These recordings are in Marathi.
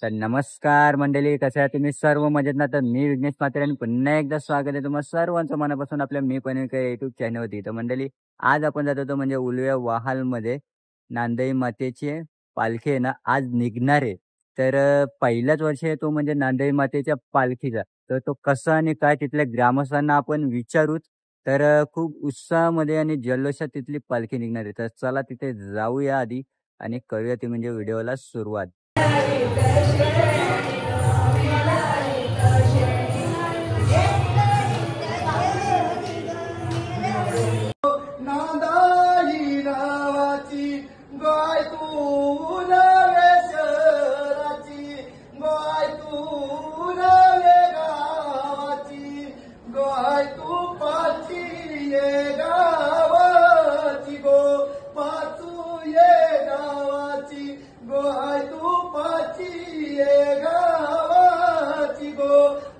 तर नमस्कार मंडळी, कसे आहात तुम्ही सर्व मजेत ना? तर मी विघ्नेश म्हात्रे आणि पुन्हा एकदा स्वागत आहे तुम्हा सर्वांचं मनापासून आपल्या मी पनवेलकर यूट्यूब चॅनलवरती. तर मंडळी, आज आपण जात होतो म्हणजे उलव्या वाहालमध्ये नांदई मातेची पालखी आहे ना आज निघणार आहे. तर पहिलाच वर्ष आहे तो म्हणजे नांदई मातेच्या पालखीचा. तर तो कसा आणि काय तिथल्या ग्रामस्थांना आपण विचारूच. तर खूप उत्साहामध्ये आणि जल्लोषात तिथली पालखी निघणार आहे. तर चला तिथे जाऊया आधी आणि करूया ती म्हणजे व्हिडिओला सुरुवात. नांदाई नावाची गाय तू नवे शहराची गाय तू नवे गावाची गाय तू पाची ये गावाची गो पाचू ये गावाची गाय तू पाची ये गावाची गो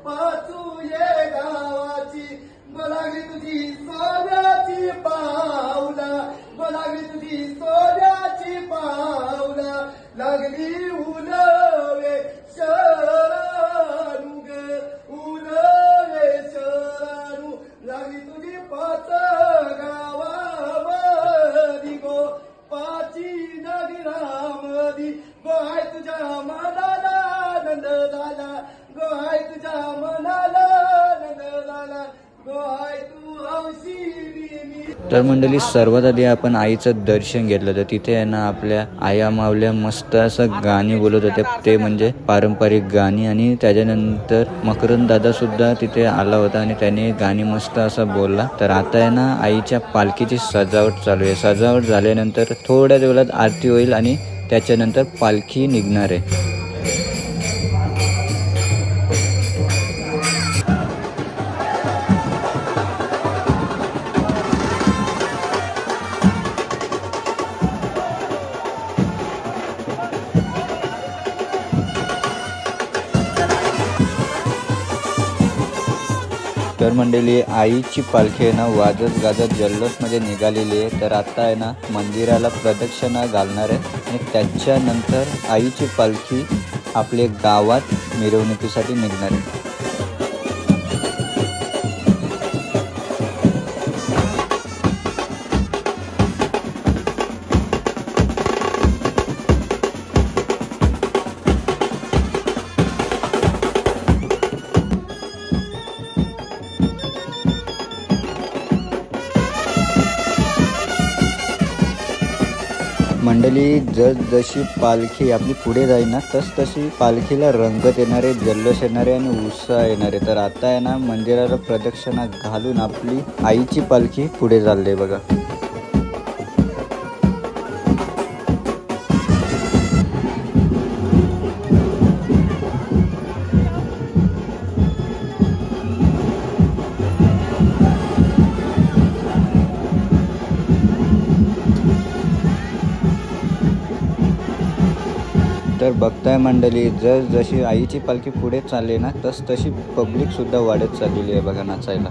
पाचू ये गावाची लागली तुझी सोन्याची पावला लागली तुझी सोन्याची पावला लागली उलवे शरणू ग उलवे शरणू लागली तुझी पाच गावामधी गो पाची नगरामधी गोहाय तुझ्या मनाला आनंद झाला गोहाय तुझ्या मनाला आनंद झाला. तर मंडळी, सर्वात आधी आपण आईचं दर्शन घेतलं. तर तिथे आहे ना आपल्या आया मावल्या मस्त असं गाणी बोलत होते, ते म्हणजे पारंपरिक गाणी. आणि त्याच्यानंतर मकरंद दादा सुद्धा तिथे आला होता आणि त्याने गाणी मस्त असं बोलला. तर आता आहे ना आईच्या पालखीची सजावट चालू आहे. सजावट झाल्यानंतर थोड्या वेळात आरती होईल आणि त्याच्यानंतर पालखी निघणार आहे. तर मंडळी, आईची पालखी आहे ना वाजत गाजत जल्लोषमध्ये निघालेली आहे. तर आता आहे ना मंदिराला प्रदक्षिणा घालणार आहे आणि त्याच्यानंतर आईची पालखी आपल्या गावात मिरवणुकीसाठी निघणार आहे. मंडळी, जशी पालखी आपली पुढे जाईल ना तशी पालखीला रंगत येणारे, जल्लोष येणारे आणि उत्साह येणारे. तर आता आहे ना मंदिराला प्रदक्षिणा घालून आपली आईची पालखी पुढे चालली आहे बघा. तर बघताय मंडळी, जशी आईची पालखी पुढे चालली ना तशी पब्लिक सुद्धा वाढत चाललेली आहे बघा नाचायला.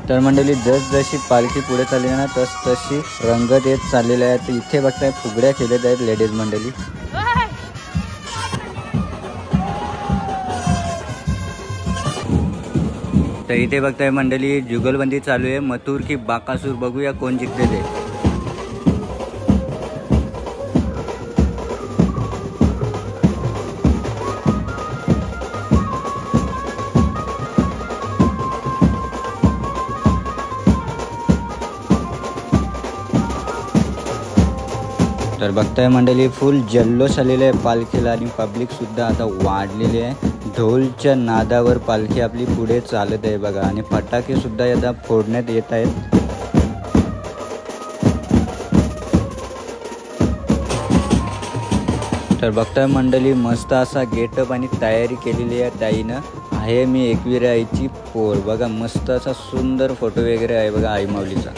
तर मंडळी, जशी पालखी पुढे चालली ना तशी रंगत येत चाललेल्या आहेत. इथे बघताय फुगड्या खेळत आहेत लेडीज मंडळी. तर इथे बघताय मंडळी जुगलबंदी चालू आहे, मथुर की बाकासूर, बघूया कोण जिंकते ते. तर बघताय मंडळी फुल जल्लोष आलेले आहे पालखीला आणि पब्लिक सुद्धा आता वाढलेली आहे. ढोलच्या नादावर पालखी आपली पुढे चालत आहे बघा आणि फटाके सुद्धा आता फोडण्यात येत आहेत. तर बघताय मंडळी मस्त असा गेटअप आणि तयारी केलेली आहे ताईनं. आहे मी एकविरा आईची पोर बघा, मस्त असा सुंदर फोटो वगैरे आहे बघा आई माऊलीचा.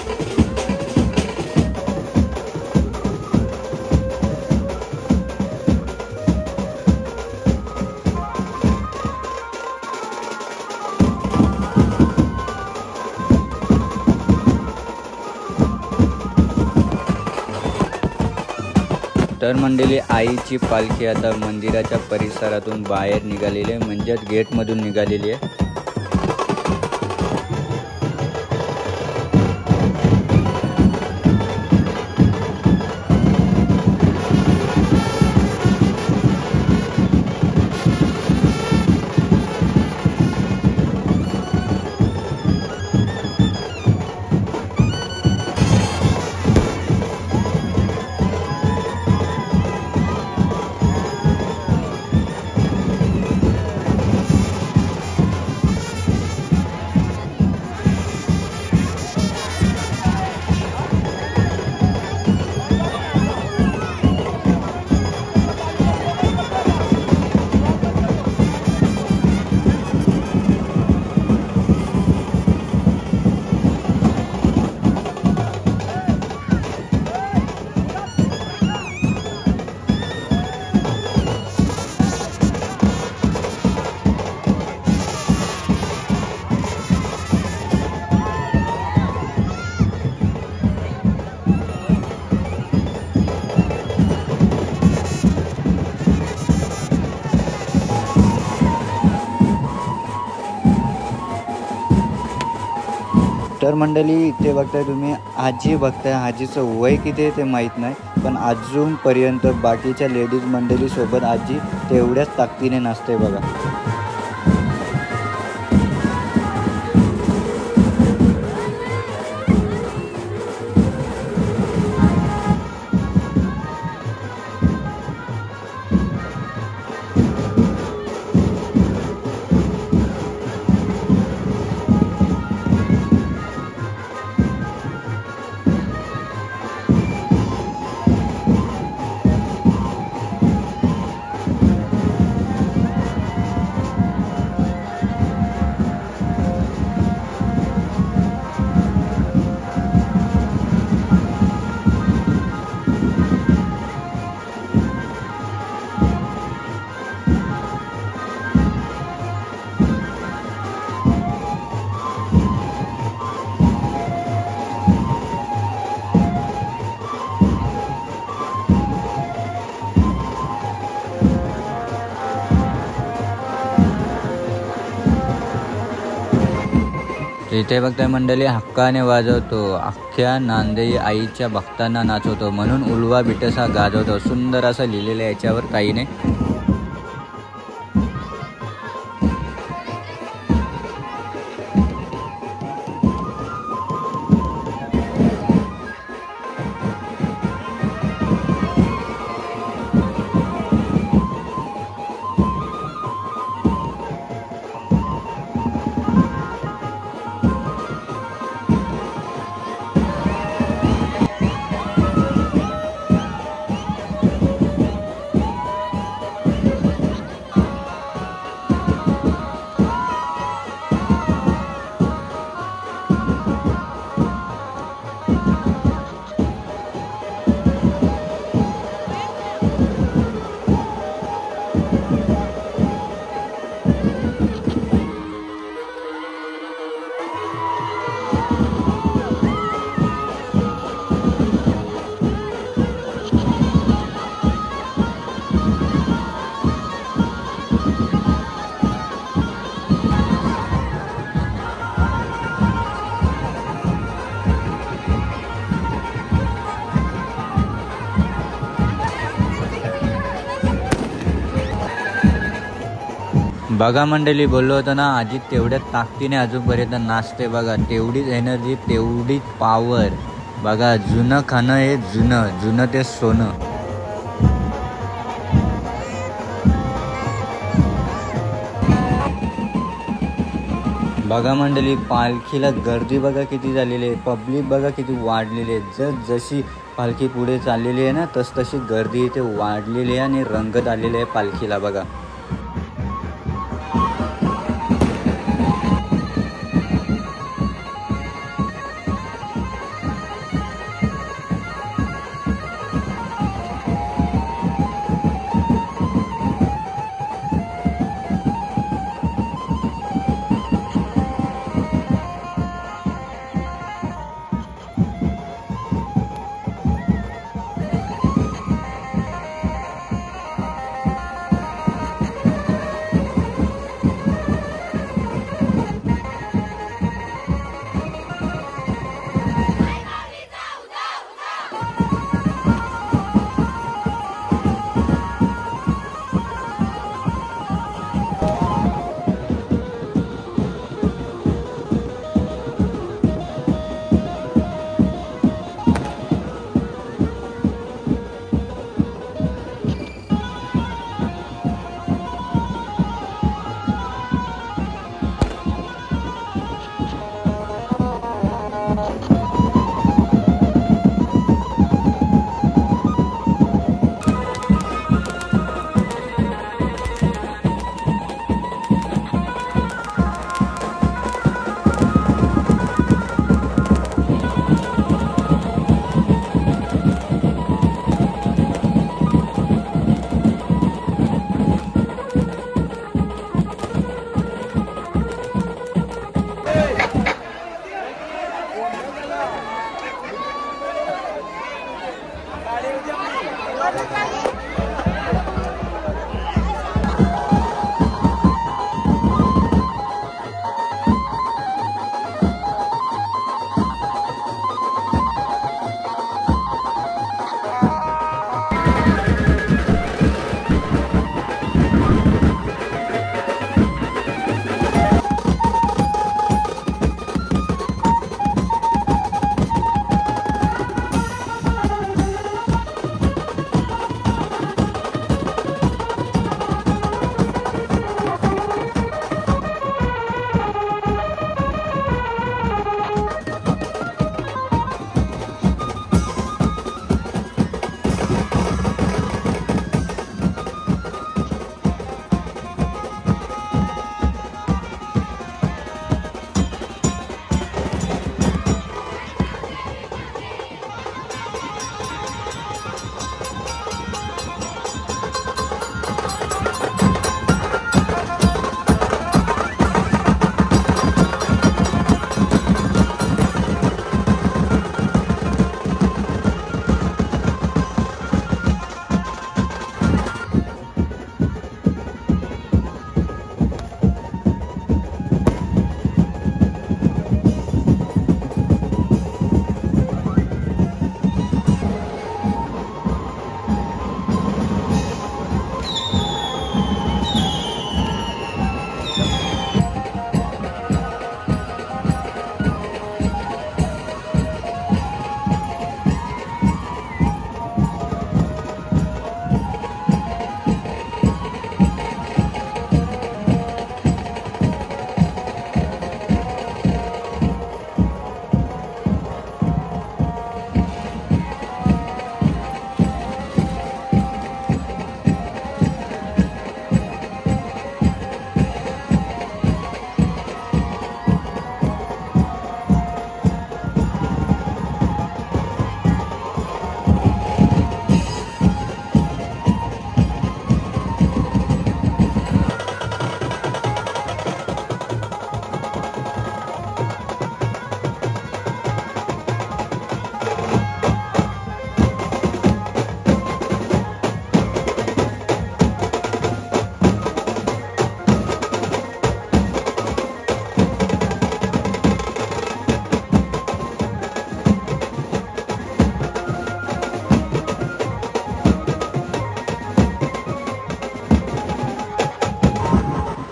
तर मंडळी आईची पालखी आता मंदिराच्या परिसरातून बाहेर निघालेली आहे, म्हणजेच गेटमधून निघालेली आहे. तर मंडळी इथे बघताय तुम्ही आजी बघताय, आजीचं वय किती आहे ते माहीत नाही, पण अजूनपर्यंत बाकीच्या लेडीज मंडळीसोबत आजी तेवढ्याच ताकदीने नाचते बघा. इथे बघताय मंडळी हक्काने वाजवतो, अख्ख्या नांदेई आईच्या भक्तांना नाचवतो, म्हणून उलवा बिटसा गाजवतो. सुंदर असं लिहिलेलं आहे याच्यावर ताईने. बघा मंडळी, बोललो होतो ना आजी तेवढ्याच ताकदीने अजूनपर्यंत नाचते बघा. तेवढीच एनर्जी, तेवढीच पॉवर. बघा, जुनं खाणं हे जुनं ते सोनं. बघा मंडळी, पालखीला गर्दी बघा किती झालेली आहे, पब्लिक बघा किती वाढलेली आहे. जशी पालखी पुढे चाललेली आहे ना तशी गर्दी इथे वाढलेली आहे आणि रंगत आलेली आहे पालखीला बघा.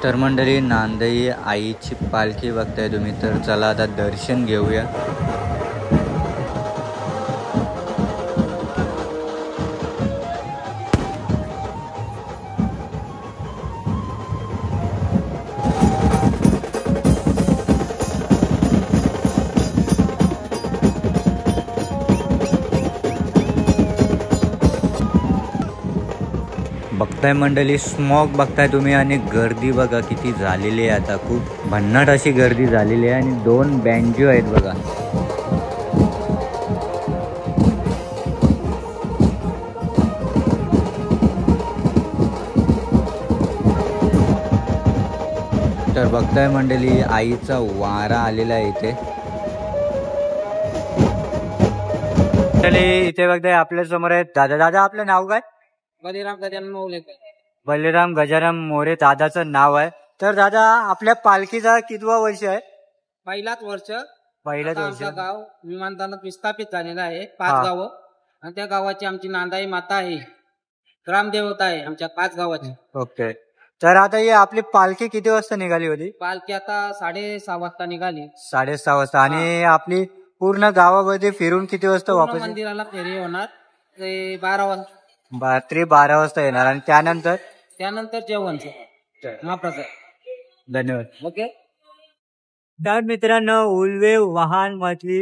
तर मंडळी नांदई आईची पालखी बघताय तुम्ही, तर चला आता दर्शन घेऊया. बघताय मंडळी स्मॉग बघताय तुम्ही आणि गर्दी बघा किती झालेली आहे. आता खूप भन्नाट अशी गर्दी झालेली आहे आणि 2 बँजो आहेत बघा. तर बघताय मंडळी आईचा वारा आलेला आहे इथे. इथे बघताय आपल्या समोर आहे दादा. आपलं नाव काय? बलिराम गजाराम मोरे दादाचं नाव आहे. तर दादा आपल्या पालखीचा कितवा वर्ष आहे? पहिलाच वर्ष. पहिलाच आता वर्ष. आमचं गाव विमानतळात विस्थापित झालेलं आहे. हा. 5 गावं आणि त्या गावाची आमची नांदाई माता आहे, ग्रामदेवता आहे आमच्या 5 गावाची. ओके. तर आता ही आपली पालखी किती वाजता निघाली होती? पालखी आता 6:30 वाजता निघाली. 6:30 वाजता. आणि आपली पूर्ण गावामध्ये फिरून किती वाजता पूर्ण वापस? मंदिराला फेरी होणार ते 12 वाजता. रात्री 12 वाजता येणार. आणि त्यानंतर जेवण महाप्रसाद. धन्यवाद. ओके. तर मित्रांनो उल्वे वाहन मधली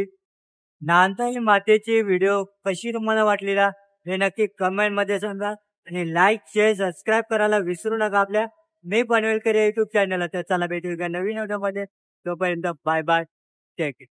नांदाई मातेची व्हिडिओ कशी तुम्हाला वाटलेला हे नक्की कमेंट मध्ये सांगा. आणि लाईक शेअर सबस्क्राईब करायला विसरू नका आपल्या मी पनवेलकर युट्यूब चॅनलला. तर चला भेटूया नवीन व्हिडिओ मध्ये. तोपर्यंत बाय बाय. Take care.